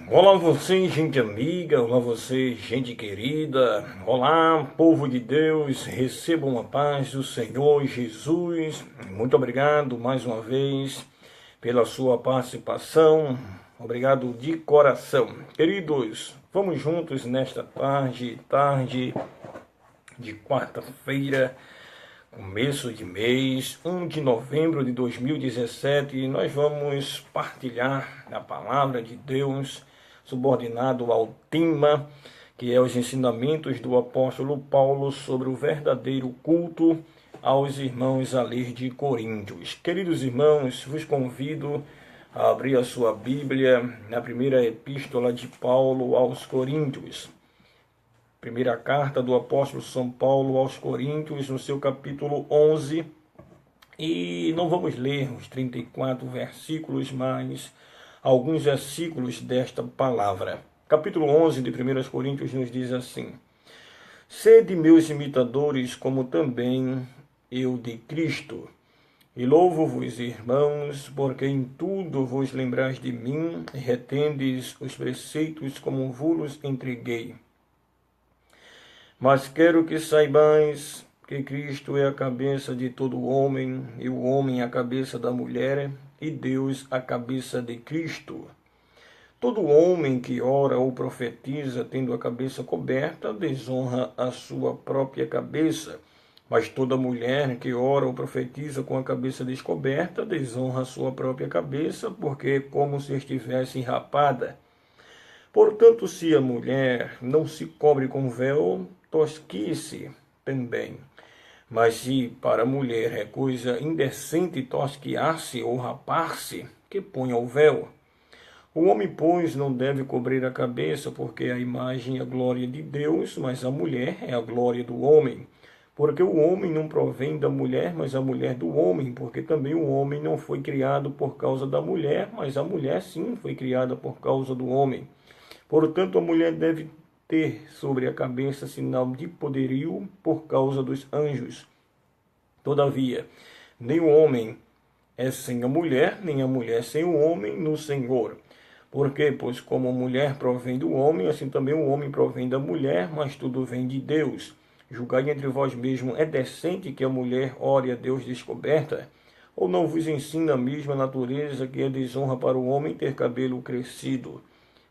Olá você, gente amiga, olá você, gente querida, olá, povo de Deus, recebam a paz do Senhor Jesus. Muito obrigado mais uma vez pela sua participação, obrigado de coração. Queridos, vamos juntos nesta tarde de quarta-feira, começo de mês, 1 de novembro de 2017, nós vamos partilhar a palavra de Deus, subordinado ao tema, que é os ensinamentos do apóstolo Paulo sobre o verdadeiro culto aos irmãos ali de Coríntios. Queridos irmãos, vos convido a abrir a sua Bíblia na primeira epístola de Paulo aos Coríntios. Primeira carta do apóstolo São Paulo aos Coríntios, no seu capítulo 11. E não vamos ler os 34 versículos, mas alguns versículos desta palavra. Capítulo 11 de 1 Coríntios nos diz assim: Sede meus imitadores, como também eu de Cristo. E louvo-vos, irmãos, porque em tudo vos lembrais de mim e retendes os preceitos como vos entreguei. Mas quero que saibais que Cristo é a cabeça de todo homem, e o homem a cabeça da mulher, e Deus a cabeça de Cristo. Todo homem que ora ou profetiza tendo a cabeça coberta, desonra a sua própria cabeça. Mas toda mulher que ora ou profetiza com a cabeça descoberta, desonra a sua própria cabeça, porque é como se estivesse enrapada. Portanto, se a mulher não se cobre com véu, tosquice também. Mas se para a mulher é coisa indecente tosquiar-se ou rapar-se, que ponha o véu. O homem, pois, não deve cobrir a cabeça, porque a imagem é a glória de Deus, mas a mulher é a glória do homem. Porque o homem não provém da mulher, mas a mulher do homem, porque também o homem não foi criado por causa da mulher, mas a mulher sim foi criada por causa do homem. Portanto, a mulher deve ter sobre a cabeça sinal de poderio por causa dos anjos. Todavia, nem o homem é sem a mulher, nem a mulher sem o homem no Senhor. Porque, pois como a mulher provém do homem, assim também o homem provém da mulher, mas tudo vem de Deus. Julgai entre vós mesmos, é decente que a mulher ore a Deus descoberta? Ou não vos ensina a mesma natureza que é desonra para o homem ter cabelo crescido?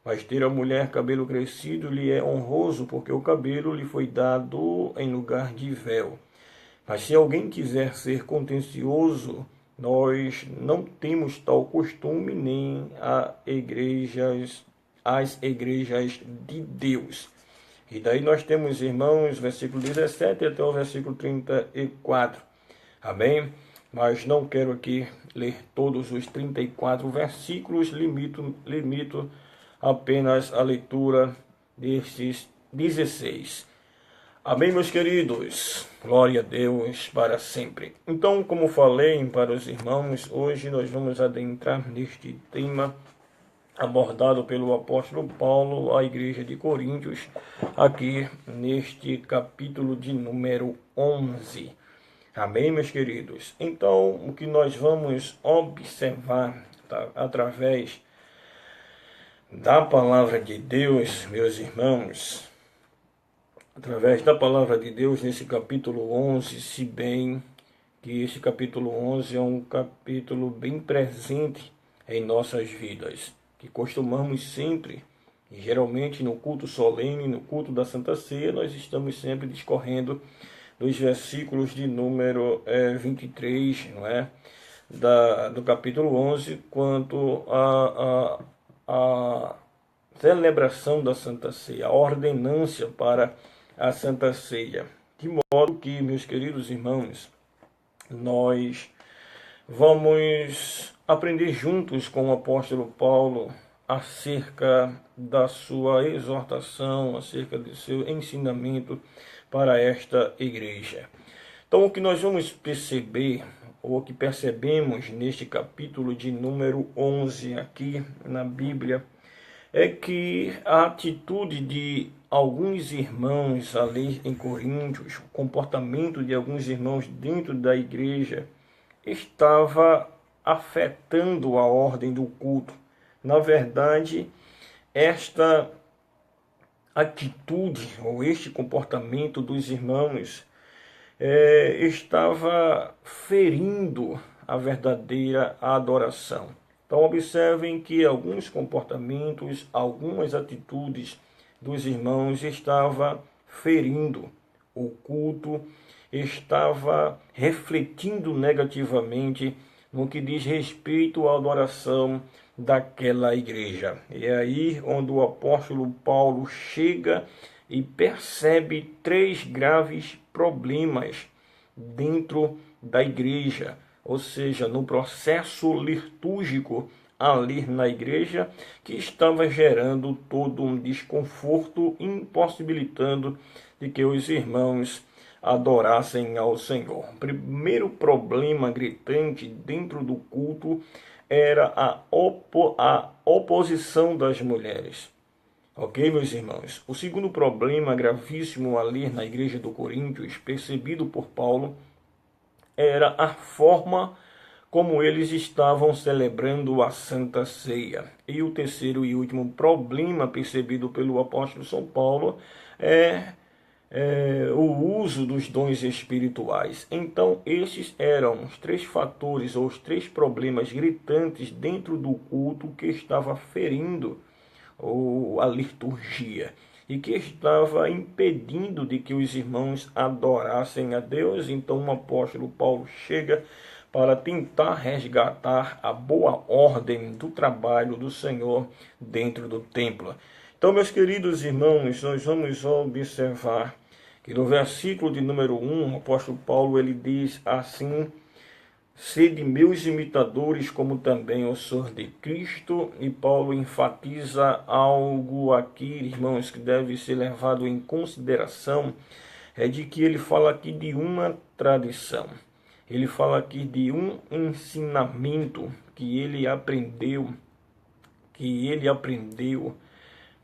Mas ter a mulher cabelo crescido lhe é honroso, porque o cabelo lhe foi dado em lugar de véu. Mas se alguém quiser ser contencioso, nós não temos tal costume nem as igrejas de Deus. E daí nós temos, irmãos, versículo 17 até o versículo 34. Amém? Mas não quero aqui ler todos os 34 versículos, limito apenas a leitura destes 16. Amém, meus queridos? Glória a Deus para sempre. Então, como falei para os irmãos, hoje nós vamos adentrar neste tema abordado pelo apóstolo Paulo à igreja de Coríntios, aqui neste capítulo de número 11. Amém, meus queridos? Então, o que nós vamos observar através da palavra de Deus, meus irmãos, através da palavra de Deus nesse capítulo 11, se bem que esse capítulo 11 é um capítulo bem presente em nossas vidas, que costumamos sempre, e geralmente no culto solene, no culto da Santa Ceia, nós estamos sempre discorrendo dos versículos de número 23, não é? Do capítulo 11, quanto a celebração da Santa Ceia, a ordenância para a Santa Ceia. De modo que, meus queridos irmãos, nós vamos aprender juntos com o apóstolo Paulo acerca da sua exortação, acerca do seu ensinamento para esta igreja. Então, o que nós vamos perceber, ou o que percebemos neste capítulo de número 11 aqui na Bíblia, é que a atitude de alguns irmãos ali em Coríntios, o comportamento de alguns irmãos dentro da igreja, estava afetando a ordem do culto. Na verdade, esta atitude ou este comportamento dos irmãos estava ferindo a verdadeira adoração. Então observem que alguns comportamentos, algumas atitudes dos irmãos estava ferindo o culto, estava refletindo negativamente no que diz respeito à adoração daquela igreja. E é aí onde o apóstolo Paulo chega e percebe 3 graves problemas dentro da igreja, ou seja, no processo litúrgico ali na igreja, que estava gerando todo um desconforto, impossibilitando de que os irmãos adorassem ao Senhor. O primeiro problema gritante dentro do culto era a oposição das mulheres. Ok, meus irmãos? O segundo problema gravíssimo ali na igreja do Coríntios, percebido por Paulo, era a forma como eles estavam celebrando a Santa Ceia. E o terceiro e último problema percebido pelo apóstolo São Paulo é o uso dos dons espirituais. Então, esses eram os 3 fatores ou os 3 problemas gritantes dentro do culto que estava ferindo a liturgia e que estava impedindo de que os irmãos adorassem a Deus. Então o apóstolo Paulo chega para tentar resgatar a boa ordem do trabalho do Senhor dentro do templo. Então, meus queridos irmãos, nós vamos observar que no versículo de número 1, o apóstolo Paulo ele diz assim: sede meus imitadores, como também eu sou de Cristo. E Paulo enfatiza algo aqui, irmãos, que deve ser levado em consideração, é de que ele fala aqui de uma tradição. Ele fala aqui de um ensinamento que ele aprendeu,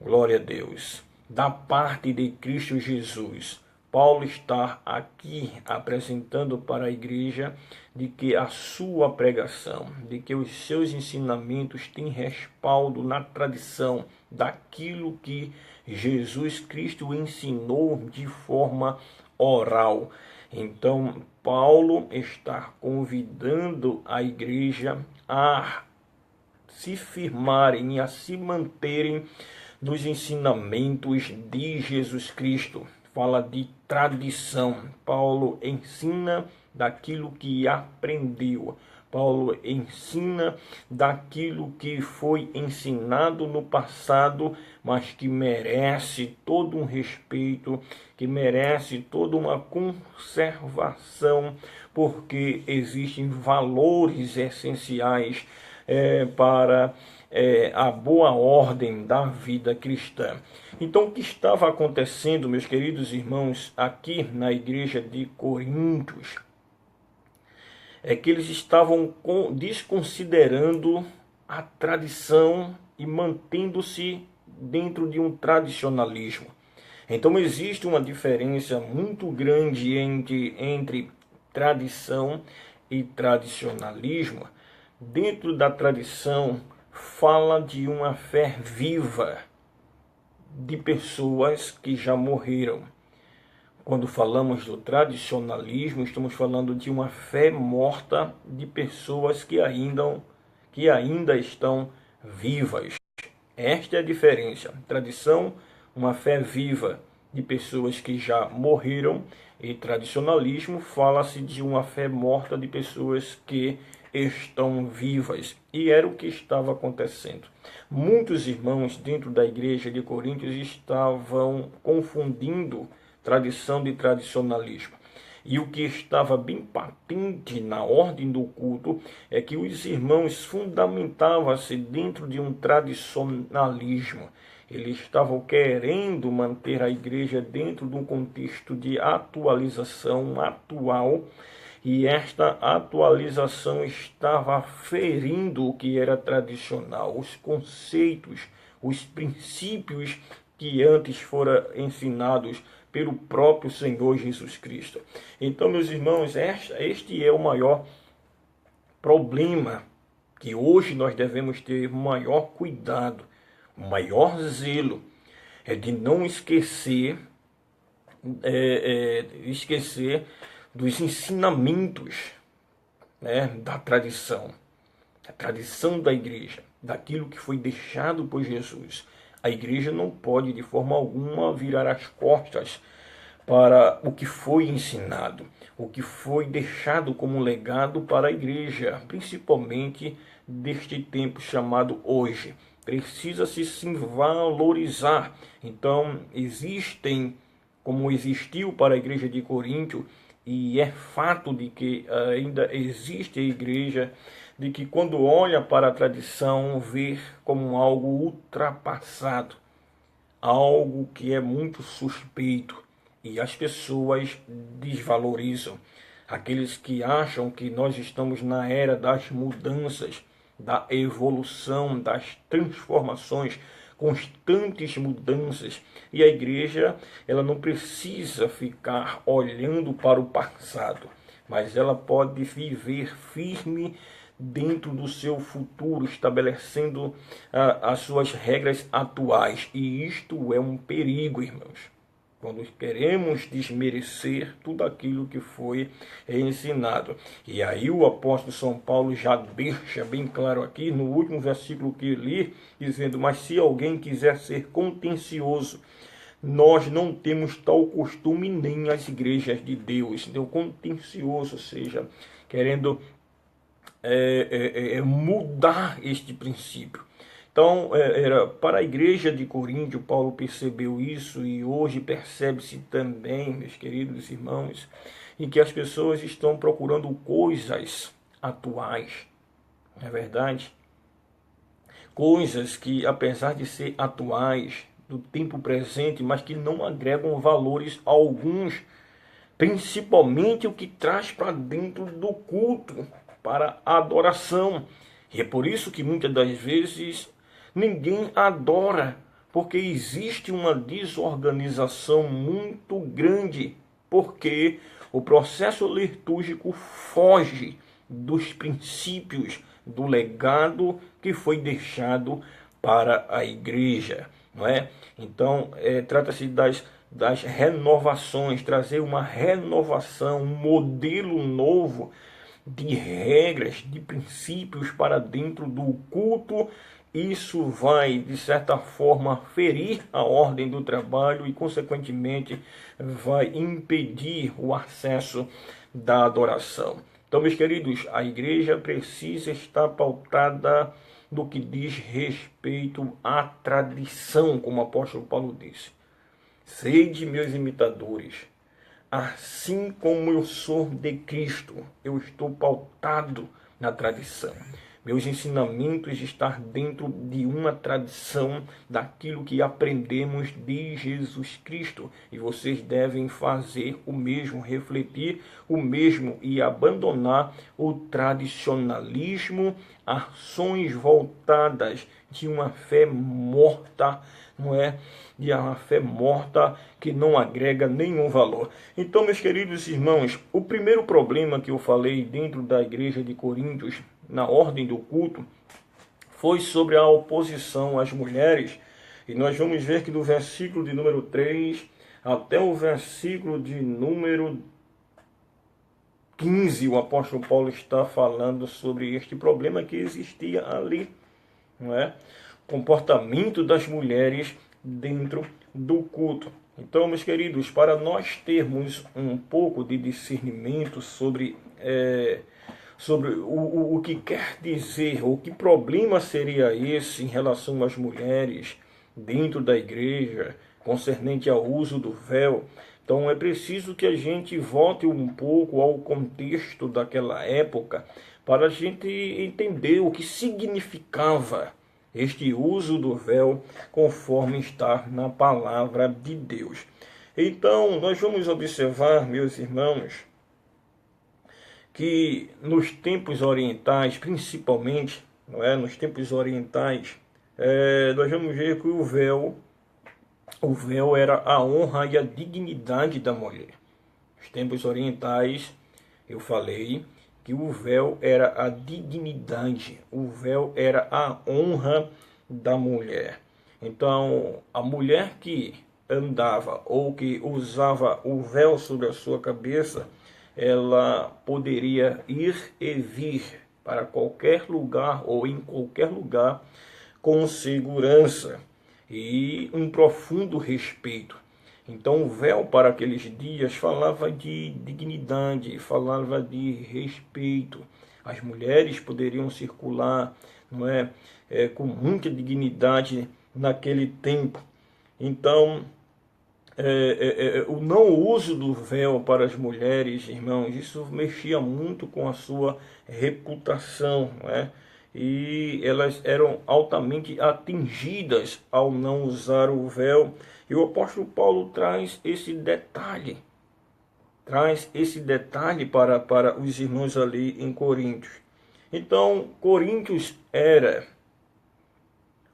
glória a Deus, da parte de Cristo Jesus. Paulo está aqui apresentando para a igreja de que a sua pregação, de que os seus ensinamentos têm respaldo na tradição daquilo que Jesus Cristo ensinou de forma oral. Então, Paulo está convidando a igreja a se firmarem, a se manterem nos ensinamentos de Jesus Cristo. Fala de tradição. Paulo ensina daquilo que aprendeu. Paulo ensina daquilo que foi ensinado no passado, mas que merece todo um respeito, que merece toda uma conservação, porque existem valores essenciais para a boa ordem da vida cristã. Então, o que estava acontecendo, meus queridos irmãos, aqui na igreja de Coríntios, é que eles estavam desconsiderando a tradição e mantendo-se dentro de um tradicionalismo. Então, existe uma diferença muito grande entre tradição e tradicionalismo. Dentro da tradição, fala de uma fé viva de pessoas que já morreram. Quando falamos do tradicionalismo, estamos falando de uma fé morta de pessoas que ainda estão vivas. Esta é a diferença. Tradição, uma fé viva de pessoas que já morreram, e tradicionalismo, fala-se de uma fé morta de pessoas que estão vivas. E era o que estava acontecendo. Muitos irmãos dentro da igreja de Coríntios estavam confundindo tradição de tradicionalismo. E o que estava bem patente na ordem do culto é que os irmãos fundamentavam-se dentro de um tradicionalismo. Eles estavam querendo manter a igreja dentro de um contexto de atualização atual, e esta atualização estava ferindo o que era tradicional, os conceitos, os princípios que antes foram ensinados pelo próprio Senhor Jesus Cristo. Então, meus irmãos, este é o maior problema que hoje nós devemos ter maior cuidado O maior zelo é de não esquecer, esquecer dos ensinamentos, né, da tradição, a tradição da igreja, daquilo que foi deixado por Jesus. A igreja não pode de forma alguma virar as costas para o que foi ensinado, o que foi deixado como legado para a igreja, principalmente deste tempo chamado hoje. Precisa-se sim valorizar. Então, existem, como existiu para a igreja de Coríntio, e é fato de que ainda existe a igreja, de que quando olha para a tradição, vê como algo ultrapassado, algo que é muito suspeito, e as pessoas desvalorizam. Aqueles que acham que nós estamos na era das mudanças, da evolução, das transformações, constantes mudanças. E a igreja, ela não precisa ficar olhando para o passado, mas ela pode viver firme dentro do seu futuro, estabelecendo as suas regras atuais. E isto é um perigo, irmãos, quando queremos desmerecer tudo aquilo que foi ensinado. E aí o apóstolo São Paulo já deixa bem claro aqui, no último versículo que li, dizendo: mas se alguém quiser ser contencioso, nós não temos tal costume nem as igrejas de Deus. Então, contencioso, ou seja, querendo mudar este princípio. Então, era para a igreja de Coríntio, Paulo percebeu isso, e hoje percebe-se também, meus queridos irmãos, em que as pessoas estão procurando coisas atuais, não é verdade? Coisas que, apesar de ser atuais, do tempo presente, mas que não agregam valores alguns, principalmente o que traz para dentro do culto, para a adoração. E é por isso que muitas das vezes ninguém adora, porque existe uma desorganização muito grande, porque o processo litúrgico foge dos princípios do legado que foi deixado para a igreja, não é? Então, trata-se das renovações, trazer uma renovação, um modelo novo de regras, de princípios para dentro do culto. Isso vai, de certa forma, ferir a ordem do trabalho e, consequentemente, vai impedir o acesso da adoração. Então, meus queridos, a igreja precisa estar pautada no que diz respeito à tradição, como o apóstolo Paulo disse. Sede meus imitadores, assim como eu sou de Cristo. Eu estou pautado na tradição. Meus ensinamentos estão dentro de uma tradição daquilo que aprendemos de Jesus Cristo. E vocês devem fazer o mesmo, refletir o mesmo e abandonar o tradicionalismo, ações voltadas de uma fé morta, não é? De uma fé morta que não agrega nenhum valor. Então, meus queridos irmãos, o primeiro problema que eu falei dentro da igreja de Coríntios, na ordem do culto, foi sobre a oposição às mulheres. E nós vamos ver que do versículo de número 3 até o versículo de número 15, o apóstolo Paulo está falando sobre este problema que existia ali, não é? Comportamento das mulheres dentro do culto. Então, meus queridos, para nós termos um pouco de discernimento sobre o que quer dizer, ou que problema seria esse em relação às mulheres dentro da igreja, concernente ao uso do véu. Então é preciso que a gente volte um pouco ao contexto daquela época para a gente entender o que significava este uso do véu conforme está na palavra de Deus. Então nós vamos observar, meus irmãos, que nos tempos orientais, principalmente, não é? Nos tempos orientais, nós vamos ver que o véu era a honra e a dignidade da mulher. Nos tempos orientais, eu falei que o véu era a dignidade, o véu era a honra da mulher. Então, a mulher que andava ou que usava o véu sobre a sua cabeça, ela poderia ir e vir para qualquer lugar ou em qualquer lugar com segurança e um profundo respeito. Então, o véu para aqueles dias falava de dignidade, falava de respeito. As mulheres poderiam circular, não é, com muita dignidade naquele tempo. Então, o não uso do véu para as mulheres, irmãos, isso mexia muito com a sua reputação, né? E elas eram altamente atingidas ao não usar o véu. E o apóstolo Paulo traz esse detalhe para os irmãos ali em Coríntios. Então, Coríntios era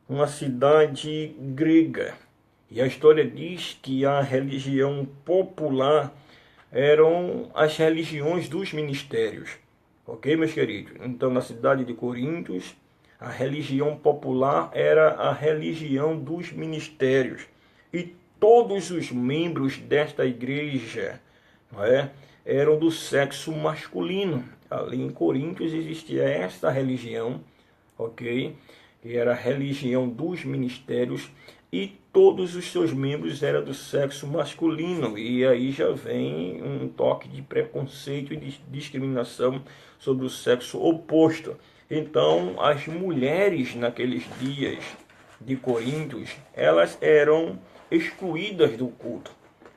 uma cidade grega. E a história diz que a religião popular eram as religiões dos ministérios. Ok, meus queridos? Então, na cidade de Coríntios, a religião popular era a religião dos ministérios. E todos os membros desta igreja, não é, eram do sexo masculino. Ali em Coríntios existia esta religião, ok? Que era a religião dos ministérios, e todos os seus membros eram do sexo masculino. E aí já vem um toque de preconceito e de discriminação sobre o sexo oposto. Então, as mulheres naqueles dias de Coríntios, elas eram excluídas do culto.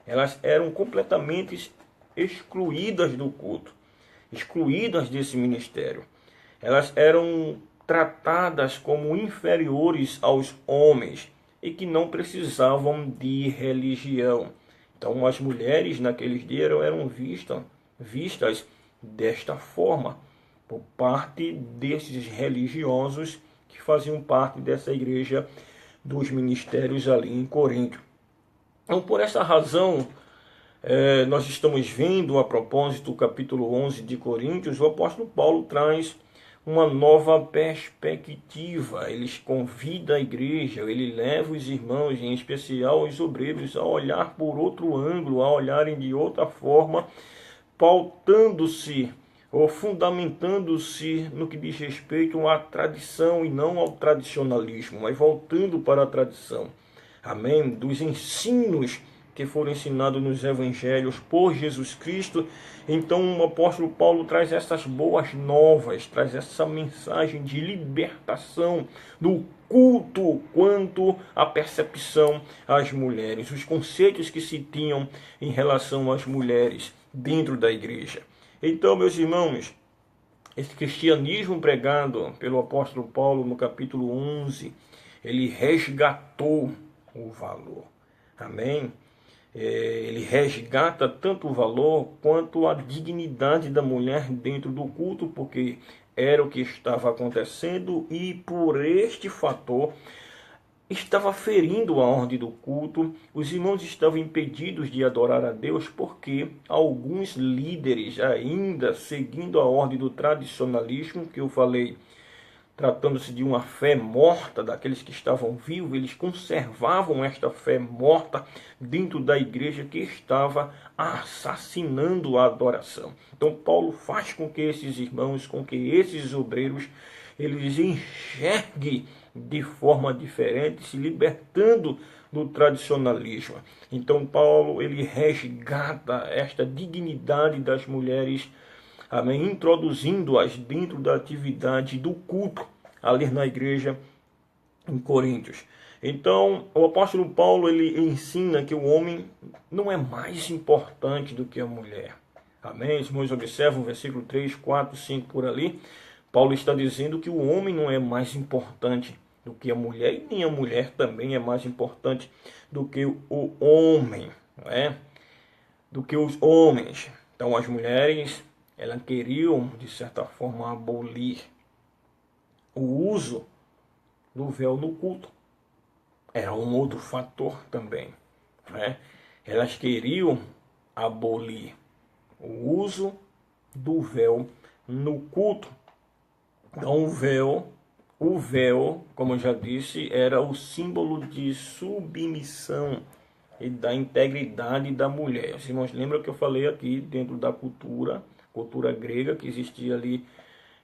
Elas eram completamente excluídas do culto, excluídas desse ministério. Elas eram tratadas como inferiores aos homens e que não precisavam de religião. Então, as mulheres naqueles dias eram vistas desta forma por parte desses religiosos que faziam parte dessa igreja dos ministérios ali em Corinto. Então, por essa razão, nós estamos vendo, a propósito do capítulo 11 de Coríntios, o apóstolo Paulo traz uma nova perspectiva. Ele convida a igreja, ele leva os irmãos, em especial os obreiros, a olhar por outro ângulo, a olharem de outra forma, pautando-se ou fundamentando-se no que diz respeito à tradição e não ao tradicionalismo, mas voltando para a tradição. Amém? Dos ensinos que foram ensinados nos evangelhos por Jesus Cristo. Então o apóstolo Paulo traz essas boas novas, traz essa mensagem de libertação do culto quanto à percepção às mulheres, os conceitos que se tinham em relação às mulheres dentro da igreja. Então, meus irmãos, esse cristianismo pregado pelo apóstolo Paulo no capítulo 11, ele resgatou o valor. Amém? Ele resgata tanto o valor quanto a dignidade da mulher dentro do culto, porque era o que estava acontecendo e por este fator estava ferindo a ordem do culto. Os irmãos estavam impedidos de adorar a Deus porque alguns líderes, ainda seguindo a ordem do tradicionalismo que eu falei, tratando-se de uma fé morta, daqueles que estavam vivos, eles conservavam esta fé morta dentro da igreja que estava assassinando a adoração. Então Paulo faz com que esses irmãos, com que esses obreiros, eles enxerguem de forma diferente, se libertando do tradicionalismo. Então Paulo, ele resgata esta dignidade das mulheres, amém, introduzindo-as dentro da atividade do culto ali na igreja em Coríntios. Então, o apóstolo Paulo, ele ensina que o homem não é mais importante do que a mulher. Amém? Os irmãos observam o versículo 3, 4, 5 por ali. Paulo está dizendo que o homem não é mais importante do que a mulher, e nem a mulher também é mais importante do que o homem, não é? Do que os homens. Então, as mulheres, elas queriam, de certa forma, abolir o uso do véu no culto. Era um outro fator também, né? Elas queriam abolir o uso do véu no culto. Então, o véu o véu, como eu já disse, era o símbolo de submissão e da integridade da mulher. Os irmãos lembram que eu falei aqui dentro da cultura grega que existia ali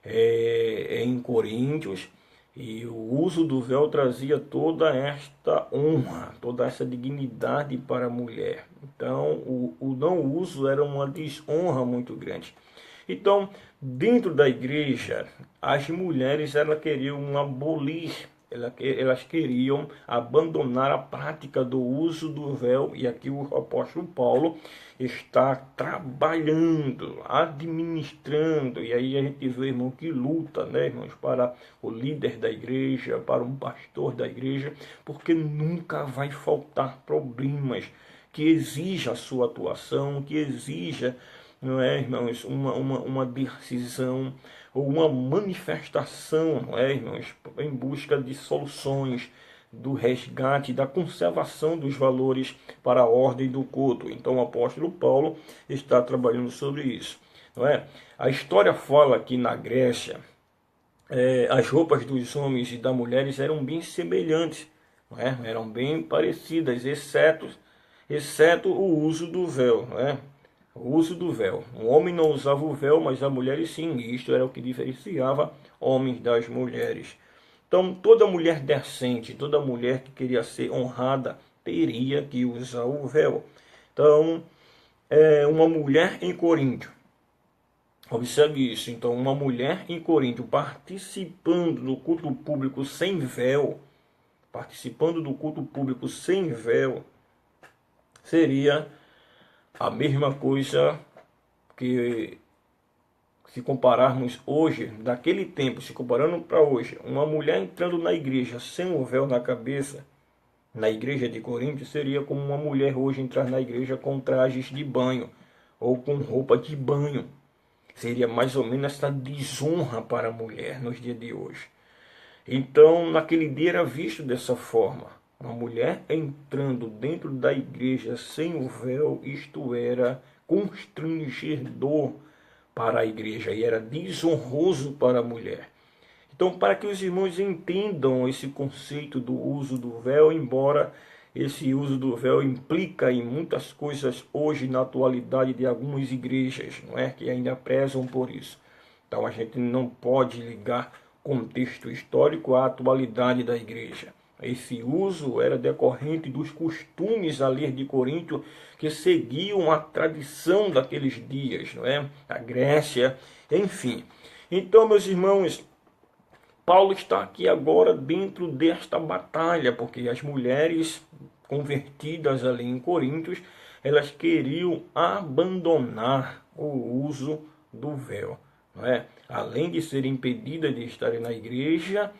em Coríntios, e o uso do véu trazia toda esta honra, toda essa dignidade para a mulher. Então, o não uso era uma desonra muito grande. Então, dentro da igreja, as mulheres elas queriam abolir, elas queriam abandonar a prática do uso do véu, e aqui o apóstolo Paulo está trabalhando, administrando, e aí a gente vê, irmão, que luta, né, irmãos, para o líder da igreja, para um pastor da igreja, porque nunca vai faltar problemas que exija a sua atuação, que exija, não é, irmãos, uma decisão ou uma manifestação, não é, irmãos, em busca de soluções, do resgate, da conservação dos valores para a ordem do culto. Então o apóstolo Paulo está trabalhando sobre isso, não é? A história fala que na Grécia as roupas dos homens e das mulheres eram bem semelhantes, não é? Eram bem parecidas, exceto o uso do véu, não é? O uso do véu. O homem não usava o véu, mas as mulheres sim. Isto era o que diferenciava homens das mulheres. Então, toda mulher decente, toda mulher que queria ser honrada, teria que usar o véu. Então, uma mulher em Corinto, observe isso. Então, uma mulher em Corinto participando do culto público sem véu, seria a mesma coisa que, se compararmos hoje, daquele tempo, se comparando para hoje, uma mulher entrando na igreja sem o véu na cabeça, na igreja de Corinto, seria como uma mulher hoje entrar na igreja com trajes de banho ou com roupa de banho. Seria mais ou menos essa desonra para a mulher nos dias de hoje. Então, naquele dia era visto dessa forma. Uma mulher entrando dentro da igreja sem o véu, isto era constrangedor para a igreja e era desonroso para a mulher. Então, para que os irmãos entendam esse conceito do uso do véu, embora esse uso do véu implica em muitas coisas hoje na atualidade de algumas igrejas, não é, que ainda prezam por isso. Então, a gente não pode ligar contexto histórico à atualidade da igreja. Esse uso era decorrente dos costumes ali de Corinto que seguiam a tradição daqueles dias, não é? A Grécia, enfim. Então, meus irmãos, Paulo está aqui agora dentro desta batalha, porque as mulheres convertidas ali em Corinto, elas queriam abandonar o uso do véu, não é? Além de serem impedidas de estarem na igreja,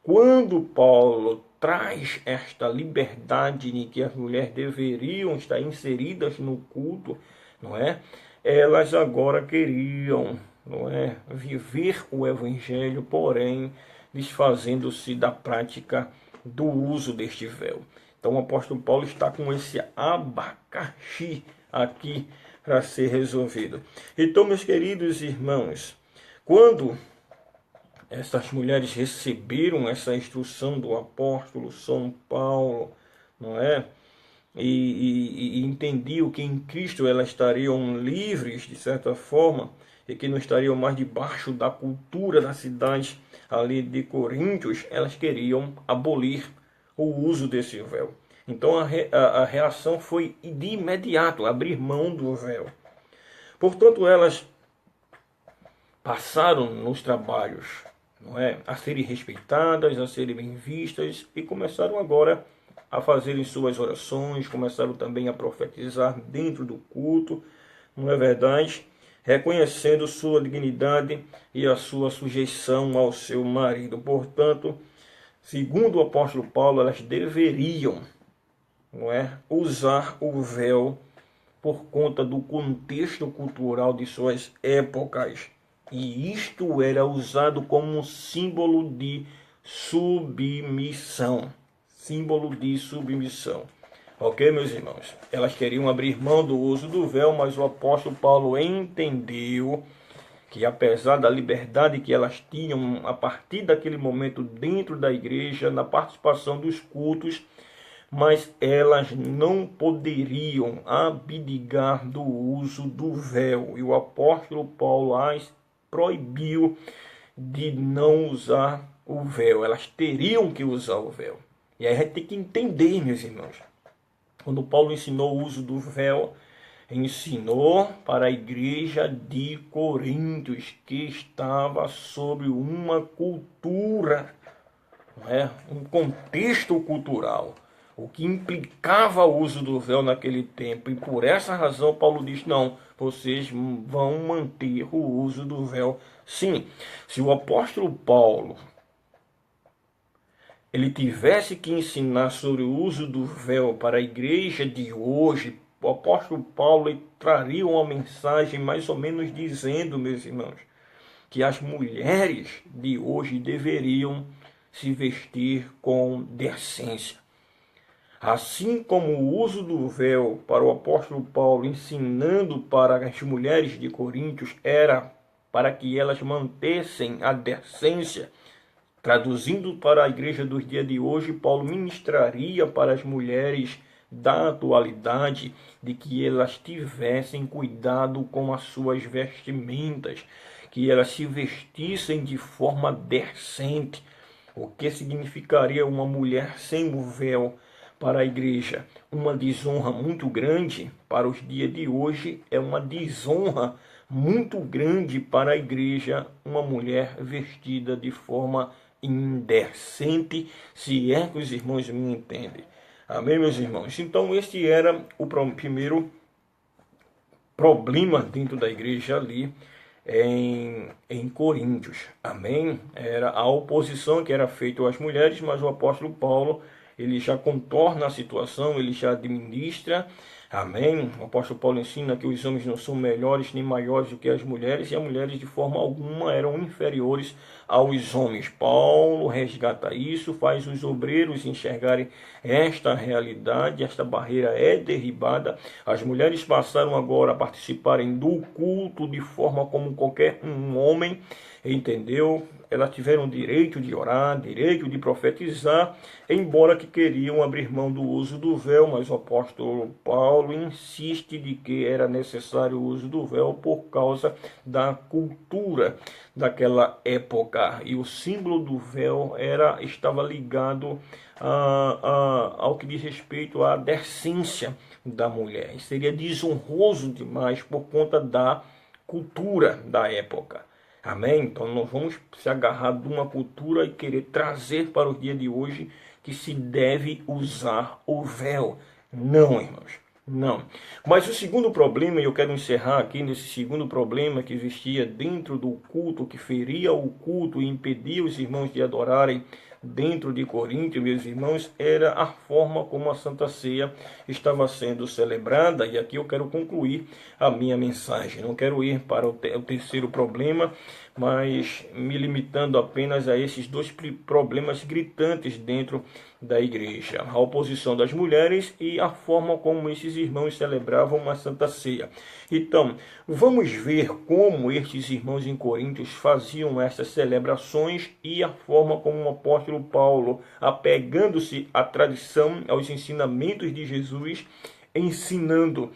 quando Paulo traz esta liberdade em que as mulheres deveriam estar inseridas no culto, não é? Elas agora queriam, não é, viver o evangelho, porém desfazendo-se da prática do uso deste véu. Então o apóstolo Paulo está com esse abacaxi aqui para ser resolvido. Então, meus queridos irmãos, quando essas mulheres receberam essa instrução do apóstolo São Paulo, não é? E entendiam que em Cristo elas estariam livres, de certa forma, e que não estariam mais debaixo da cultura da cidade ali de Coríntios, elas queriam abolir o uso desse véu. Então a reação foi de imediato, abrir mão do véu. Portanto, elas passaram nos trabalhos, não é, a serem respeitadas, a serem bem vistas, e começaram agora a fazerem suas orações, começaram também a profetizar dentro do culto, não é verdade? Reconhecendo sua dignidade e a sua sujeição ao seu marido. Portanto, segundo o apóstolo Paulo, elas deveriam, não é, usar o véu por conta do contexto cultural de suas épocas. E isto era usado como um símbolo de submissão. Símbolo de submissão. Ok, meus irmãos? Elas queriam abrir mão do uso do véu, mas o apóstolo Paulo entendeu que apesar da liberdade que elas tinham a partir daquele momento dentro da igreja, na participação dos cultos, mas elas não poderiam abdicar do uso do véu. E o apóstolo Paulo as proibiu de não usar o véu. Elas teriam que usar o véu. E aí a gente tem que entender, meus irmãos. Quando Paulo ensinou o uso do véu, ensinou para a igreja de Coríntios, que estava sobre uma cultura, não é? Um contexto cultural, o que implicava o uso do véu naquele tempo. E por essa razão Paulo diz, não, vocês vão manter o uso do véu. Sim, se o apóstolo Paulo ele tivesse que ensinar sobre o uso do véu para a igreja de hoje, o apóstolo Paulo traria uma mensagem mais ou menos dizendo, meus irmãos, que as mulheres de hoje deveriam se vestir com decência. Assim como o uso do véu para o apóstolo Paulo, ensinando para as mulheres de Coríntios, era para que elas mantessem a decência. Traduzindo para a igreja dos dias de hoje, Paulo ministraria para as mulheres da atualidade de que elas tivessem cuidado com as suas vestimentas, que elas se vestissem de forma decente. O que significaria uma mulher sem o véu para a igreja? Uma desonra muito grande para os dias de hoje, é uma desonra muito grande para a igreja, uma mulher vestida de forma indecente, se é que os irmãos me entendem. Amém, meus irmãos? Então, este era o primeiro problema dentro da igreja ali em Coríntios. Amém? Era a oposição que era feita às mulheres, mas o apóstolo Paulo, ele já contorna a situação, ele já administra. Amém? O apóstolo Paulo ensina que os homens não são melhores nem maiores do que as mulheres, e as mulheres de forma alguma eram inferiores aos homens. Paulo resgata isso, faz os obreiros enxergarem esta realidade, esta barreira é derribada. As mulheres passaram agora a participarem do culto de forma como qualquer um homem, entendeu? Elas tiveram direito de orar, direito de profetizar, embora que queriam abrir mão do uso do véu, mas o apóstolo Paulo insiste de que era necessário o uso do véu por causa da cultura daquela época. E o símbolo do véu estava ligado ao que diz respeito à decência da mulher. E seria desonroso demais por conta da cultura da época. Amém? Então não vamos se agarrar de uma cultura e querer trazer para o dia de hoje que se deve usar o véu. Não, irmãos. Não. Mas o segundo problema, e eu quero encerrar aqui nesse segundo problema que existia dentro do culto, que feria o culto e impedia os irmãos de adorarem dentro de Corinto, meus irmãos, era a forma como a Santa Ceia estava sendo celebrada. E aqui eu quero concluir a minha mensagem. Não quero ir para o terceiro problema, mas me limitando apenas a esses dois problemas gritantes dentro da igreja: a oposição das mulheres e a forma como esses irmãos celebravam a Santa Ceia. Então, vamos ver como estes irmãos em Coríntios faziam essas celebrações e a forma como o apóstolo Paulo, apegando-se à tradição, aos ensinamentos de Jesus, ensinando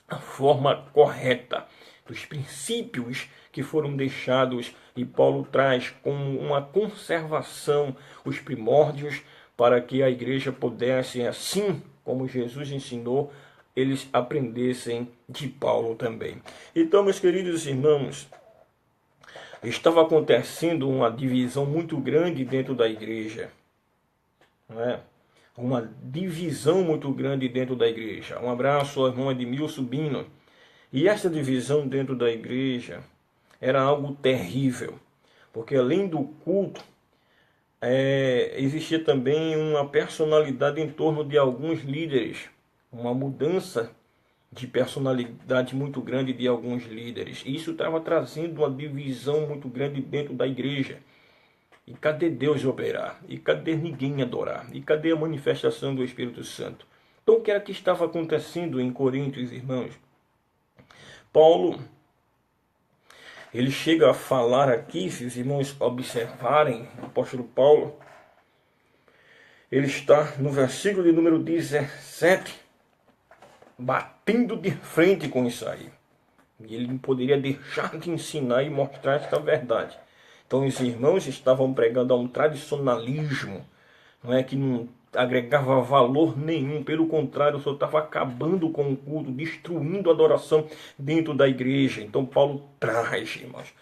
a forma correta dos princípios que foram deixados, e Paulo traz como uma conservação os primórdios para que a igreja pudesse, assim como Jesus ensinou, eles aprendessem de Paulo também. Então, meus queridos irmãos, estava acontecendo uma divisão muito grande dentro da igreja, não é? Uma divisão muito grande dentro da igreja. Um abraço ao irmão Edmilson Bino. E essa divisão dentro da igreja era algo terrível, porque além do culto, existia também uma personalidade em torno de alguns líderes, uma mudança de personalidade muito grande de alguns líderes. E isso estava trazendo uma divisão muito grande dentro da igreja. E cadê Deus operar? E cadê ninguém adorar? E cadê a manifestação do Espírito Santo? Então, o que era que estava acontecendo em Coríntios, irmãos? Paulo, ele chega a falar aqui, se os irmãos observarem, o apóstolo Paulo, ele está no versículo de número 17, batendo de frente com isso aí. E ele não poderia deixar de ensinar e mostrar esta verdade. Então os irmãos estavam pregando a um tradicionalismo, não é, que não agregava valor nenhum. Pelo contrário, o Senhor estava acabando com o culto, destruindo a adoração dentro da igreja. Então Paulo traz, irmãos,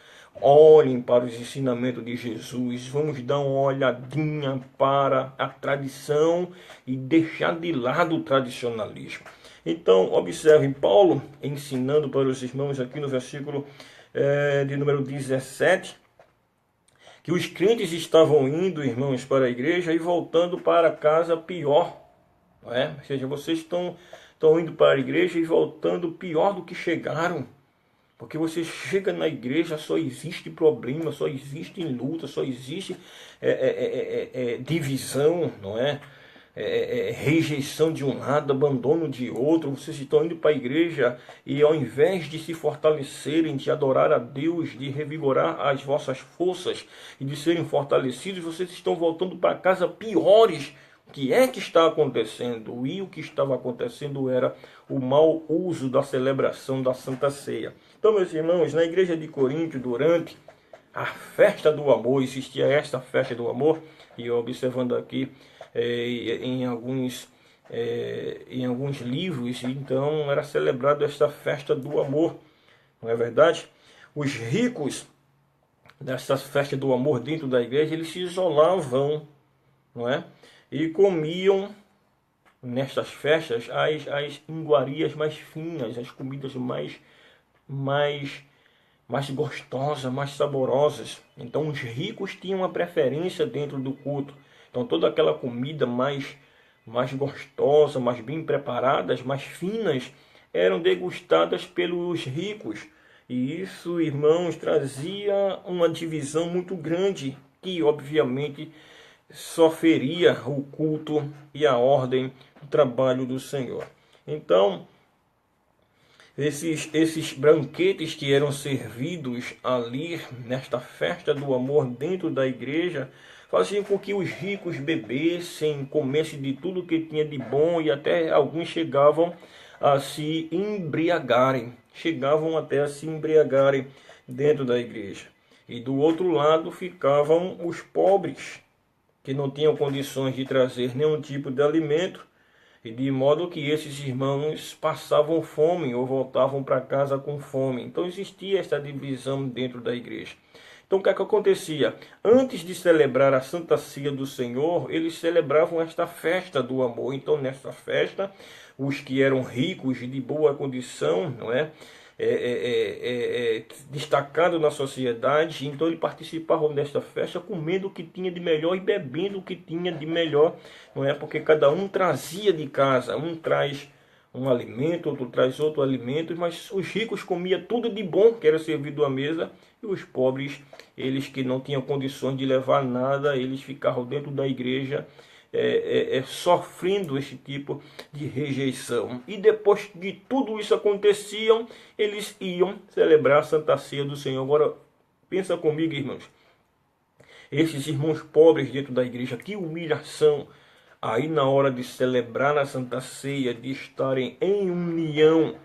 olhem para os ensinamentos de Jesus. Vamos dar uma olhadinha para a tradição e deixar de lado o tradicionalismo. Então, observem Paulo ensinando para os irmãos aqui no versículo de número 17, que os crentes estavam indo, irmãos, para a igreja e voltando para casa pior. Não é? Ou seja, vocês estão indo para a igreja e voltando pior do que chegaram. Porque você chega na igreja, só existe problema, só existe luta, só existe divisão, não é? Rejeição de um lado, abandono de outro. Vocês estão indo para a igreja e ao invés de se fortalecerem, de adorar a Deus, de revigorar as vossas forças e de serem fortalecidos, vocês estão voltando para casa piores. O que é que está acontecendo? E o que estava acontecendo era o mau uso da celebração da Santa Ceia. Então, meus irmãos, na igreja de Corinto, durante a festa do amor, existia esta festa do amor, e observando aqui em alguns livros, então era celebrado esta festa do amor, não é verdade? Os ricos dessas festas do amor dentro da igreja, eles se isolavam, não é? E comiam nestas festas as iguarias mais finas, as comidas mais gostosas, mais saborosas. Então os ricos tinham uma preferência dentro do culto. Então toda aquela comida mais gostosa, mais bem preparadas, mais finas, eram degustadas pelos ricos. E isso, irmãos, trazia uma divisão muito grande, que obviamente só feria o culto e a ordem do trabalho do Senhor. Então, esses banquetes que eram servidos ali nesta festa do amor dentro da igreja faziam com que os ricos bebessem, comessem de tudo que tinha de bom, e até alguns chegavam a se embriagarem. Chegavam até a se embriagarem dentro da igreja. E do outro lado ficavam os pobres, que não tinham condições de trazer nenhum tipo de alimento, e de modo que esses irmãos passavam fome ou voltavam para casa com fome. Então existia essa divisão dentro da igreja. Então o que é que acontecia? Antes de celebrar a Santa Ceia do Senhor, eles celebravam esta festa do amor. Então nesta festa, os que eram ricos e de boa condição, não é? Destacado na sociedade, então eles participavam desta festa comendo o que tinha de melhor e bebendo o que tinha de melhor, não é? Porque cada um trazia de casa, um traz um alimento, outro traz outro alimento, mas os ricos comiam tudo de bom que era servido à mesa, e os pobres, eles que não tinham condições de levar nada, eles ficavam dentro da igreja sofrendo esse tipo de rejeição. E depois que tudo isso acontecia, eles iam celebrar a Santa Ceia do Senhor. Agora, pensa comigo, irmãos. Esses irmãos pobres dentro da igreja, que humilhação. Aí na hora de celebrar a Santa Ceia, de estarem em união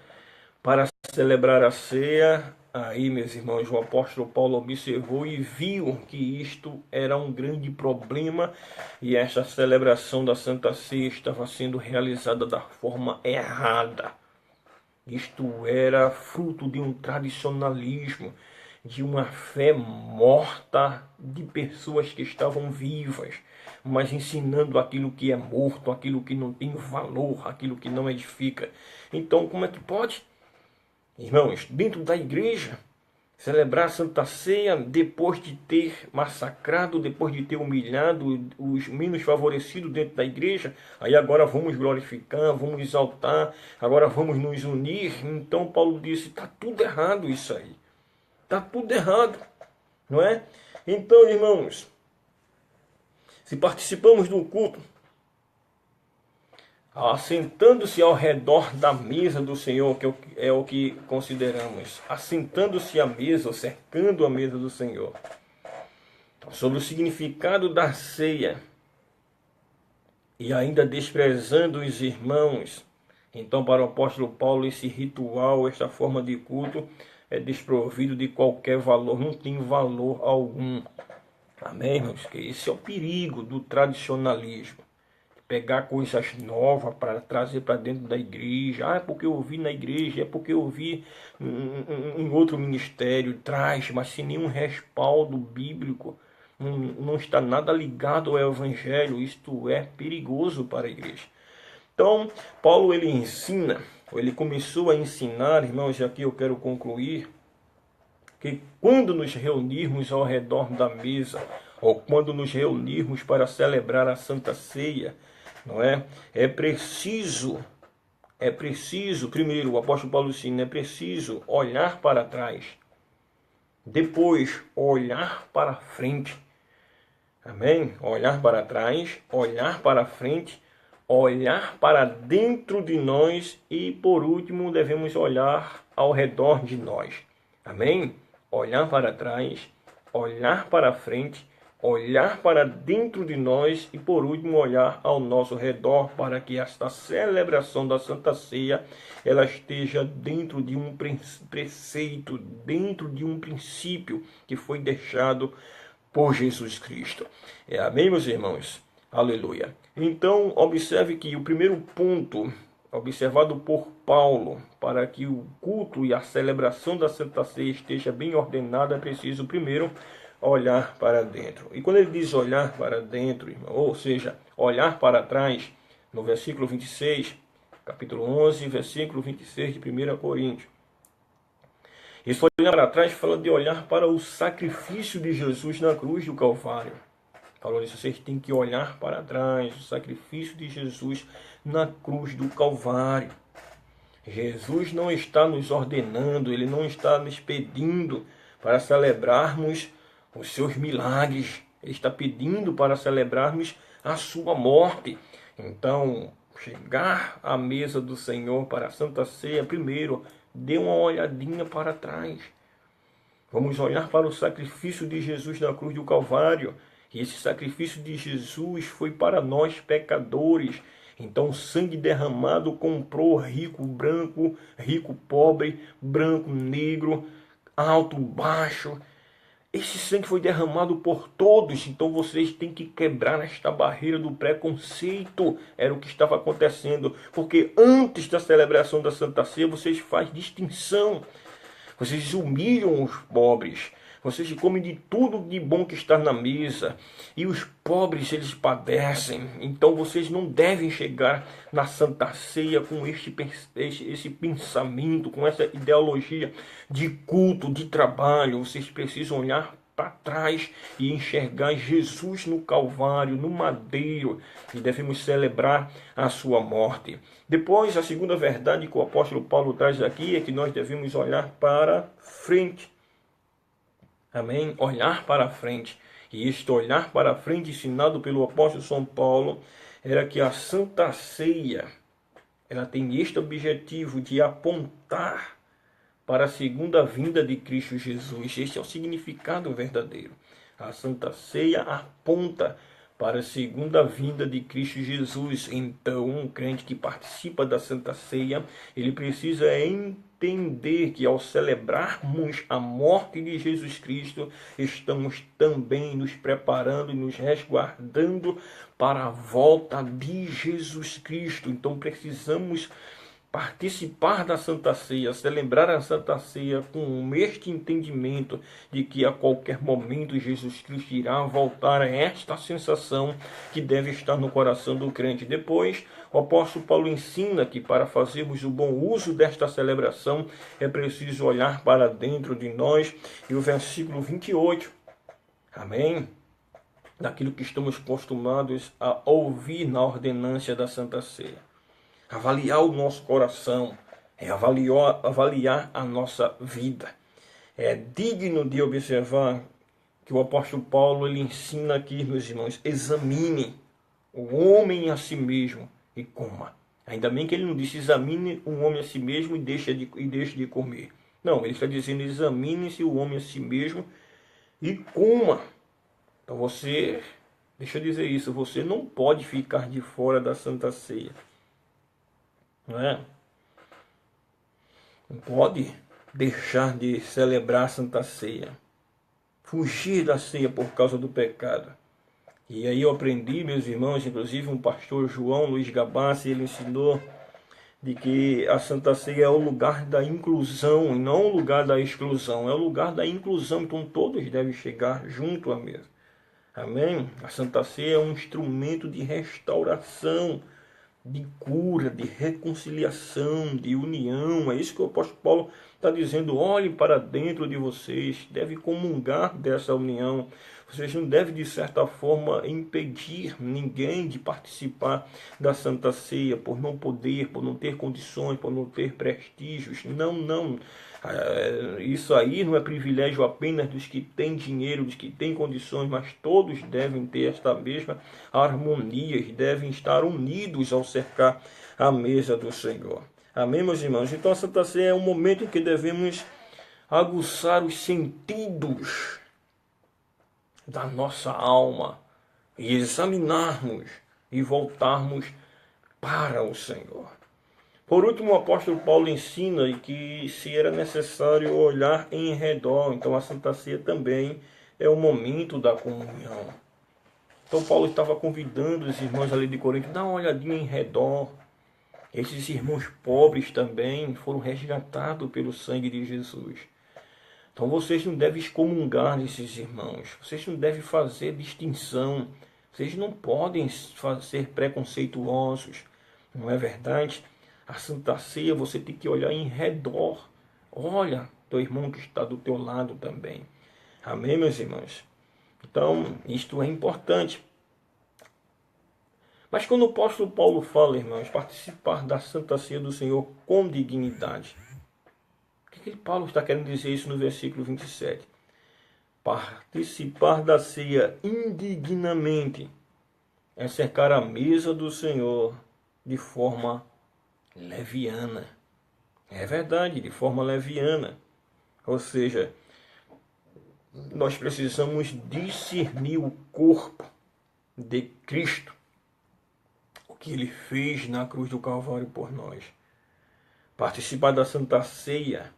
para celebrar a ceia, aí, meus irmãos, o apóstolo Paulo observou e viu que isto era um grande problema, e essa celebração da Santa Ceia estava sendo realizada da forma errada. Isto era fruto de um tradicionalismo, de uma fé morta de pessoas que estavam vivas, mas ensinando aquilo que é morto, aquilo que não tem valor, aquilo que não edifica. Então, como é que pode, irmãos, dentro da igreja, celebrar a Santa Ceia depois de ter massacrado, depois de ter humilhado os menos favorecidos dentro da igreja? Aí agora vamos glorificar, vamos exaltar, agora vamos nos unir. Então Paulo disse, está tudo errado isso aí. Está tudo errado, não é? Então, irmãos, se participamos do culto, assentando-se ao redor da mesa do Senhor, que é o que consideramos, assentando-se à mesa, ou cercando a mesa do Senhor. Sobre o significado da ceia, e ainda desprezando os irmãos. Então, para o apóstolo Paulo, esse ritual, esta forma de culto é desprovido de qualquer valor, não tem valor algum. Amém, irmãos? Que esse é o perigo do tradicionalismo. Pegar coisas novas para trazer para dentro da igreja. Ah, é porque eu ouvi na igreja, é porque eu ouvi em outro ministério. Traz, mas sem nenhum respaldo bíblico. Não está nada ligado ao evangelho. Isto é perigoso para a igreja. Então, Paulo ele ensina, ele começou a ensinar, irmãos, e aqui eu quero concluir, que quando nos reunirmos ao redor da mesa, ou quando nos reunirmos para celebrar a Santa Ceia, não é? É preciso, primeiro, o apóstolo Paulo ensina, é preciso olhar para trás, depois olhar para frente, amém? Olhar para trás, olhar para frente, olhar para dentro de nós e, por último, devemos olhar ao redor de nós. Amém? Olhar para trás, olhar para frente, olhar para dentro de nós e, por último, olhar ao nosso redor para que esta celebração da Santa Ceia ela esteja dentro de um preceito, dentro de um princípio que foi deixado por Jesus Cristo. Amém, meus irmãos? Aleluia. Então, observe que o primeiro ponto observado por Paulo para que o culto e a celebração da Santa Ceia esteja bem ordenada, é preciso primeiro olhar para dentro. E quando ele diz olhar para dentro, irmão, ou seja, olhar para trás, no versículo 26, capítulo 11, versículo 26 de 1 Coríntios. Isso olhar para trás fala de olhar para o sacrifício de Jesus na cruz do Calvário. Falou isso, vocês têm que olhar para trás, o sacrifício de Jesus na cruz do Calvário. Jesus não está nos ordenando, Ele não está nos pedindo para celebrarmos os seus milagres. Ele está pedindo para celebrarmos a sua morte. Então, chegar à mesa do Senhor para a Santa Ceia, primeiro, dê uma olhadinha para trás. Vamos olhar para o sacrifício de Jesus na cruz do Calvário. E esse sacrifício de Jesus foi para nós pecadores. Então o sangue derramado comprou rico, branco, rico, pobre, branco, negro, alto, baixo. Esse sangue foi derramado por todos. Então vocês têm que quebrar esta barreira do preconceito. Era o que estava acontecendo. Porque antes da celebração da Santa Ceia, vocês fazem distinção. Vocês humilham os pobres. Vocês comem de tudo de bom que está na mesa. E os pobres, eles padecem. Então vocês não devem chegar na Santa Ceia com esse pensamento, com essa ideologia de culto, de trabalho. Vocês precisam olhar para trás e enxergar Jesus no Calvário, no madeiro. E devemos celebrar a sua morte. Depois, a segunda verdade que o apóstolo Paulo traz aqui é que nós devemos olhar para frente. Amém? Olhar para frente. E este olhar para frente, ensinado pelo apóstolo São Paulo, era que a Santa Ceia, ela tem este objetivo de apontar para a segunda vinda de Cristo Jesus. Este é o significado verdadeiro. A Santa Ceia aponta para a segunda vinda de Cristo Jesus. Então, um crente que participa da Santa Ceia, ele precisa entender que ao celebrarmos a morte de Jesus Cristo, estamos também nos preparando e nos resguardando para a volta de Jesus Cristo. Então, precisamos participar da Santa Ceia, celebrar a Santa Ceia com este entendimento de que a qualquer momento Jesus Cristo irá voltar. É esta sensação que deve estar no coração do crente. Depois, o apóstolo Paulo ensina que para fazermos o bom uso desta celebração é preciso olhar para dentro de nós. E o versículo 28, amém? Daquilo que estamos acostumados a ouvir na ordenância da Santa Ceia. Avaliar o nosso coração, é avaliar a nossa vida. É digno de observar que o apóstolo Paulo ele ensina aqui, meus irmãos, examine o homem a si mesmo e coma. Ainda bem que ele não disse: examine um homem a si mesmo e deixe de comer. Não, ele está dizendo: examine-se o homem a si mesmo e coma. Então você, deixa eu dizer isso, você não pode ficar de fora da Santa Ceia. Não é? Não pode deixar de celebrar a Santa Ceia. Fugir da ceia por causa do pecado. E aí eu aprendi, meus irmãos, inclusive um pastor, João Luiz Gabassi, ele ensinou de que a Santa Ceia é o lugar da inclusão e não o lugar da exclusão. É o lugar da inclusão, então todos devem chegar junto à mesa. Amém? A Santa Ceia é um instrumento de restauração, de cura, de reconciliação, de união. É isso que o apóstolo Paulo está dizendo: olhem para dentro de vocês, devem comungar dessa união. Vocês não devem, de certa forma, impedir ninguém de participar da Santa Ceia por não poder, por não ter condições, por não ter prestígios. Não, não. Isso aí não é privilégio apenas dos que têm dinheiro, dos que têm condições, mas todos devem ter esta mesma harmonia, devem estar unidos ao cercar a mesa do Senhor. Amém, meus irmãos? Então a Santa Ceia é um momento em que devemos aguçar os sentidos da nossa alma e examinarmos e voltarmos para o Senhor. Por último, o apóstolo Paulo ensina que se era necessário olhar em redor. Então a Santa Ceia também é o momento da comunhão. Então Paulo estava convidando os irmãos ali de Corinto: dá uma olhadinha em redor. Esses irmãos pobres também foram resgatados pelo sangue de Jesus. Então vocês não devem excomungar esses irmãos. Vocês não devem fazer distinção. Vocês não podem ser preconceituosos. Não é verdade? A Santa Ceia você tem que olhar em redor. Olha teu irmão que está do teu lado também. Amém, meus irmãos? Então, isto é importante. Mas quando o apóstolo Paulo fala, irmãos, participar da Santa Ceia do Senhor com dignidade, o que Paulo está querendo dizer isso no versículo 27? Participar da ceia indignamente é cercar a mesa do Senhor de forma leviana. É verdade, de forma leviana. Ou seja, nós precisamos discernir o corpo de Cristo, o que ele fez na cruz do Calvário por nós. Participar da Santa Ceia,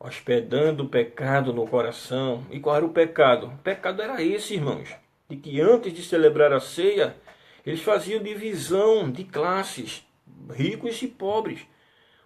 hospedando o pecado no coração. E qual era o pecado? O pecado era esse, irmãos, de que antes de celebrar a ceia, eles faziam divisão de classes, ricos e pobres.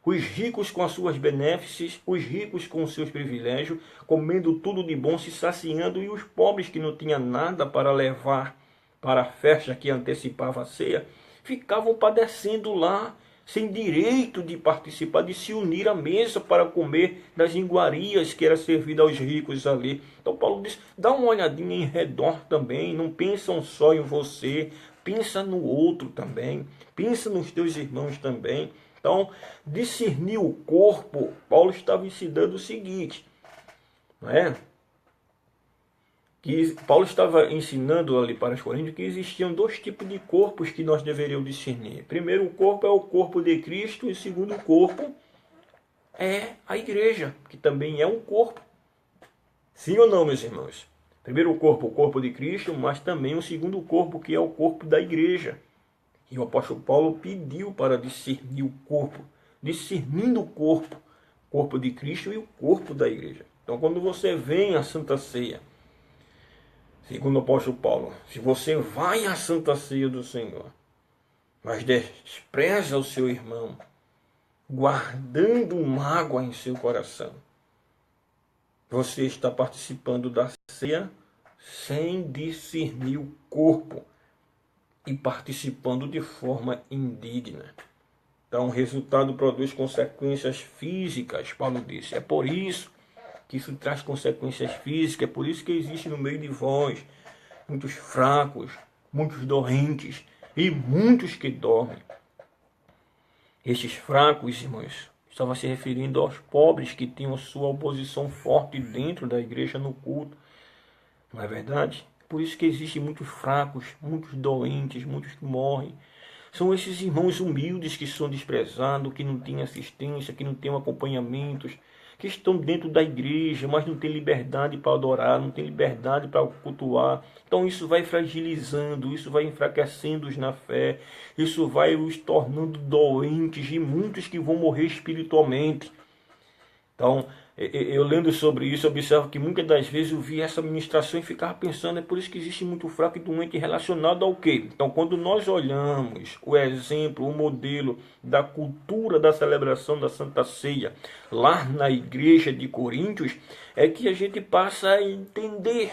Os ricos com as suas benéfices, os ricos com os seus privilégios, comendo tudo de bom, se saciando, e os pobres que não tinham nada para levar para a festa que antecipava a ceia, ficavam padecendo lá, sem direito de participar, de se unir à mesa para comer das iguarias que era servida aos ricos ali. Então Paulo diz: dá uma olhadinha em redor também, não pensam só em você, pensa no outro também, pensa nos teus irmãos também. Então, discernir o corpo, Paulo estava ensinando o seguinte, não é? Que Paulo estava ensinando ali para os coríntios que existiam dois tipos de corpos que nós deveríamos discernir. Primeiro, o corpo é o corpo de Cristo, e o segundo corpo é a igreja, que também é um corpo. Sim ou não, meus irmãos? Primeiro o corpo de Cristo, mas também o segundo corpo, que é o corpo da igreja. E o apóstolo Paulo pediu para discernir o corpo, discernindo o corpo de Cristo e o corpo da igreja. Então, quando você vem à Santa Ceia, segundo o apóstolo Paulo, se você vai à Santa Ceia do Senhor, mas despreza o seu irmão, guardando mágoa em seu coração, você está participando da ceia sem discernir o corpo e participando de forma indigna. Então, o resultado produz consequências físicas, Paulo disse. É por isso que isso traz consequências físicas, é por isso que existe no meio de vós muitos fracos, muitos doentes e muitos que dormem. Estes fracos, irmãos, estava se referindo aos pobres que tinham sua oposição forte dentro da igreja no culto. Não é verdade? Por isso que existem muitos fracos, muitos doentes, muitos que morrem. São esses irmãos humildes que são desprezados, que não têm assistência, que não têm acompanhamentos, que estão dentro da igreja, mas não têm liberdade para adorar, não têm liberdade para cultuar. Então isso vai fragilizando, isso vai enfraquecendo-os na fé, isso vai os tornando doentes e muitos que vão morrer espiritualmente. Então, eu lendo sobre isso, observo que muitas das vezes eu vi essa ministração e ficava pensando, é por isso que existe muito fraco e doente relacionado ao quê? Então, quando nós olhamos o exemplo, o modelo da cultura da celebração da Santa Ceia lá na igreja de Coríntios, é que a gente passa a entender.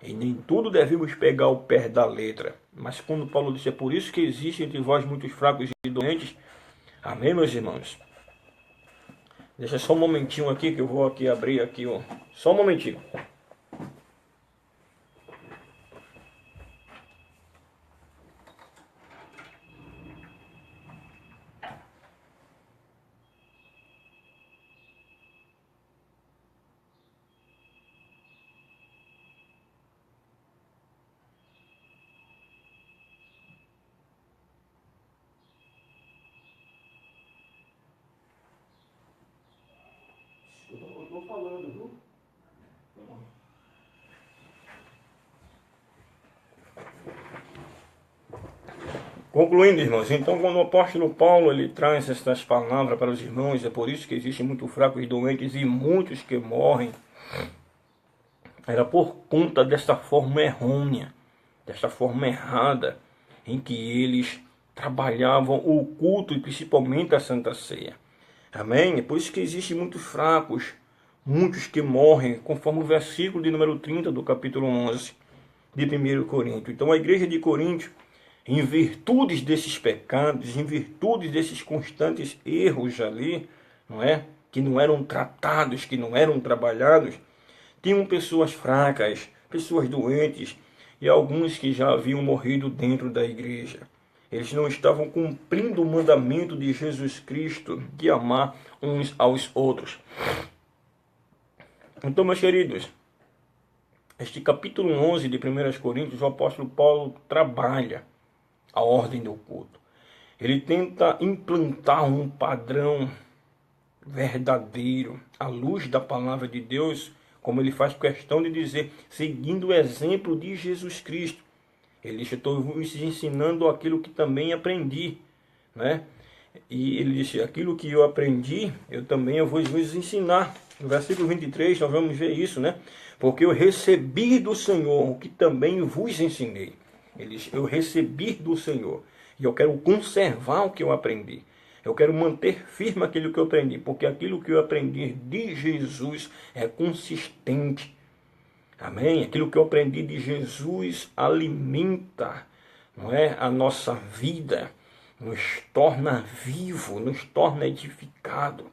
E nem tudo devemos pegar ao pé da letra. Mas quando Paulo disse, é por isso que existe entre vós muitos fracos e doentes. Amém, meus irmãos? Deixa só um momentinho aqui que eu vou aqui abrir aqui, ó. Só um momentinho. Eu tô falando, viu? Concluindo, irmãos, então quando o apóstolo Paulo ele traz estas palavras para os irmãos, é por isso que existem muitos fracos e doentes e muitos que morrem, era por conta dessa forma errônea, dessa forma errada em que eles trabalhavam o culto e principalmente a Santa Ceia. Amém? É por isso que existem muitos fracos, muitos que morrem, conforme o versículo de número 30 do capítulo 11 de 1 Coríntios. Então a igreja de Corinto, em virtudes desses pecados, em virtudes desses constantes erros ali, não é? Que não eram tratados, que não eram trabalhados, tinham pessoas fracas, pessoas doentes e alguns que já haviam morrido dentro da igreja. Eles não estavam cumprindo o mandamento de Jesus Cristo de amar uns aos outros. Então, meus queridos, este capítulo 11 de 1 Coríntios, o apóstolo Paulo trabalha a ordem do culto. Ele tenta implantar um padrão verdadeiro, à luz da palavra de Deus, como ele faz questão de dizer, seguindo o exemplo de Jesus Cristo. Ele diz, estou me ensinando aquilo que também aprendi, né? E ele disse, aquilo que eu aprendi, eu vou vos ensinar. No versículo 23, nós vamos ver isso, né? Porque eu recebi do Senhor o que também vos ensinei. Ele diz, eu recebi do Senhor e eu quero conservar o que eu aprendi. Eu quero manter firme aquilo que eu aprendi, porque aquilo que eu aprendi de Jesus é consistente. Amém? Aquilo que eu aprendi de Jesus alimenta, não é, a nossa vida, nos torna vivo, nos torna edificado.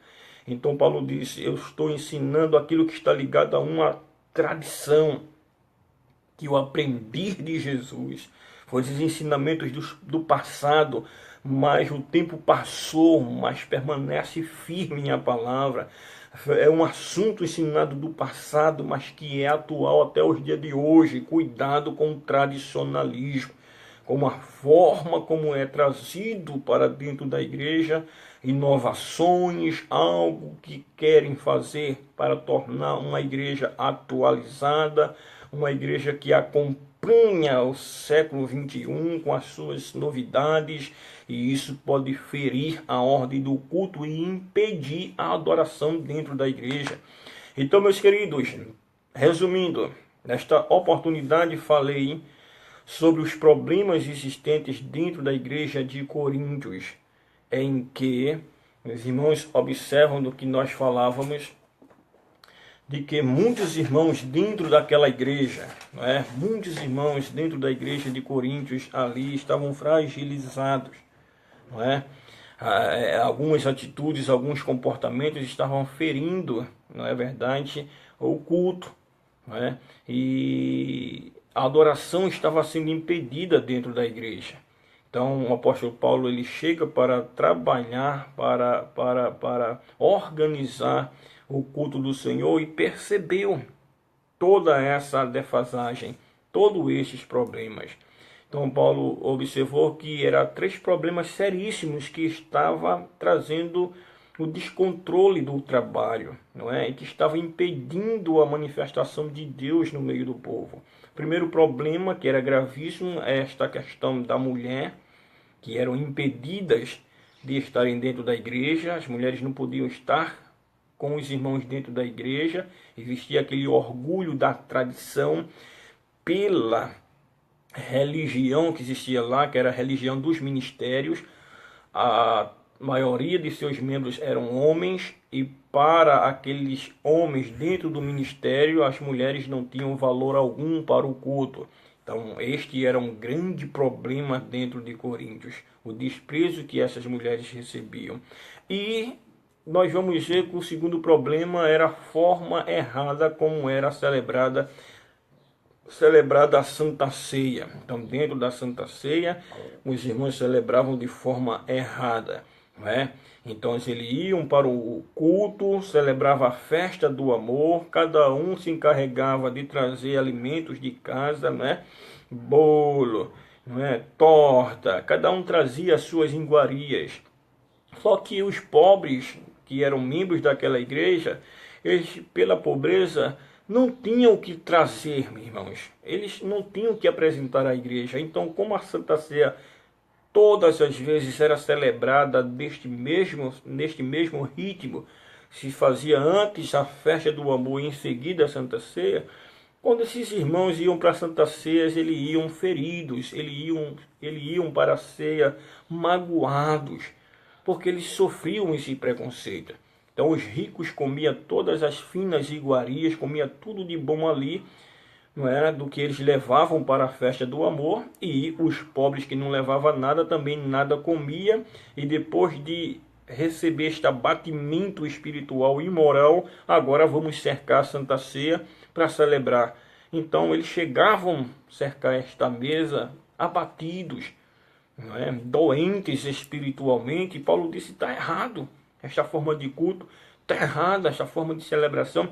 Então Paulo disse, eu estou ensinando aquilo que está ligado a uma tradição que eu aprendi de Jesus. Foram os ensinamentos do passado, mas o tempo passou, mas permanece firme em a palavra. É um assunto ensinado do passado, mas que é atual até os dias de hoje. Cuidado com o tradicionalismo, com a forma como é trazido para dentro da igreja, inovações, algo que querem fazer para tornar uma igreja atualizada, uma igreja que acompanha o século XXI com as suas novidades, e isso pode ferir a ordem do culto e impedir a adoração dentro da igreja. Então, meus queridos, resumindo, nesta oportunidade falei sobre os problemas existentes dentro da igreja de Coríntios, em que, meus irmãos, observam do que nós falávamos, de que muitos irmãos dentro daquela igreja, não é? Muitos irmãos dentro da igreja de Coríntios ali estavam fragilizados, não é? Algumas atitudes, alguns comportamentos estavam ferindo, não é verdade, o culto, não é? E a adoração estava sendo impedida dentro da igreja. Então o apóstolo Paulo ele chega para trabalhar, para organizar o culto do Senhor e percebeu toda essa defasagem, todos esses problemas. Então Paulo observou que eram 3 problemas seríssimos que estava trazendo o descontrole do trabalho, não é? E que estava impedindo a manifestação de Deus no meio do povo. O primeiro problema, que era gravíssimo, é esta questão da mulher, que eram impedidas de estarem dentro da igreja. As mulheres não podiam estar com os irmãos dentro da igreja. Existia aquele orgulho da tradição pela religião que existia lá, que era a religião dos ministérios. A maioria de seus membros eram homens, e para aqueles homens dentro do ministério, as mulheres não tinham valor algum para o culto. Então este era um grande problema dentro de Coríntios, o desprezo que essas mulheres recebiam. E nós vamos ver que o segundo problema era a forma errada como era celebrada a Santa Ceia. Então, dentro da Santa Ceia, os irmãos celebravam de forma errada, não é? Então, eles iam para o culto, celebrava a festa do amor, cada um se encarregava de trazer alimentos de casa, né? Bolo, não é? Torta, cada um trazia as suas iguarias. Só que os pobres, que eram membros daquela igreja, eles, pela pobreza, não tinham o que trazer, meus irmãos. Eles não tinham o que apresentar à igreja. Então, como a Santa Ceia todas as vezes era celebrada neste mesmo ritmo, se fazia antes a festa do amor e em seguida a Santa Ceia, quando esses irmãos iam para a Santa Ceia, eles iam feridos, eles iam para a ceia magoados, porque eles sofriam esse preconceito. Então os ricos comiam todas as finas iguarias, comiam tudo de bom ali, não era, do que eles levavam para a festa do amor, e os pobres que não levavam nada também nada comia, e depois de receber este abatimento espiritual e moral, agora vamos cercar a Santa Ceia para celebrar. Então eles chegavam a cercar esta mesa abatidos, não é? Doentes espiritualmente. E Paulo disse: está errado esta forma de culto, está errada esta forma de celebração,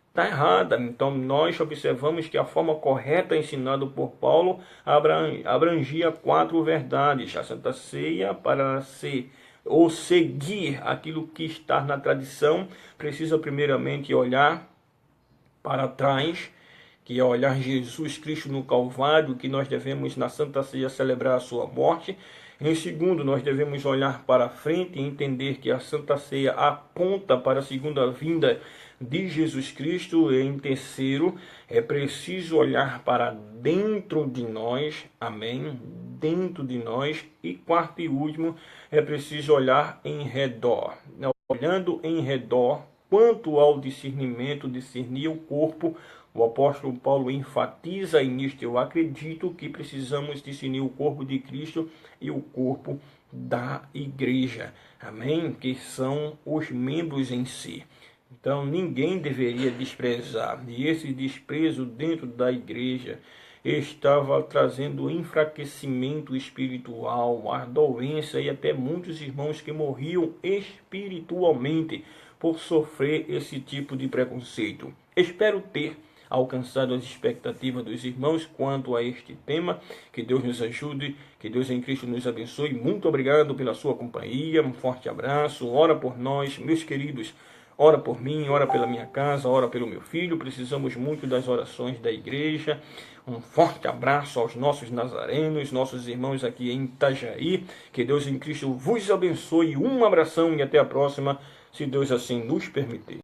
está errada. Então nós observamos que a forma correta ensinada por Paulo abrangia 4 verdades. A Santa Ceia, para ser ou seguir aquilo que está na tradição, precisa primeiramente olhar para trás, que é olhar Jesus Cristo no Calvário, que nós devemos na Santa Ceia celebrar a sua morte. Em segundo, nós devemos olhar para frente e entender que a Santa Ceia aponta para a segunda vinda de Jesus Cristo. E em terceiro, é preciso olhar para dentro de nós, amém? Dentro de nós. E quarto e último, é preciso olhar em redor. Olhando em redor, quanto ao discernimento, discernir o corpo, o apóstolo Paulo enfatiza, e nisto eu acredito, que precisamos discernir o corpo de Cristo e o corpo da igreja, amém? Que são os membros em si. Então ninguém deveria desprezar, e esse desprezo dentro da igreja estava trazendo enfraquecimento espiritual, a doença, e até muitos irmãos que morriam espiritualmente por sofrer esse tipo de preconceito. Espero ter alcançado as expectativas dos irmãos quanto a este tema. Que Deus nos ajude, que Deus em Cristo nos abençoe. Muito obrigado pela sua companhia, um forte abraço. Ora por nós, meus queridos. Ora por mim, ora pela minha casa, ora pelo meu filho. Precisamos muito das orações da igreja. Um forte abraço aos nossos nazarenos, nossos irmãos aqui em Itajaí. Que Deus em Cristo vos abençoe. Um abração e até a próxima, se Deus assim nos permitir.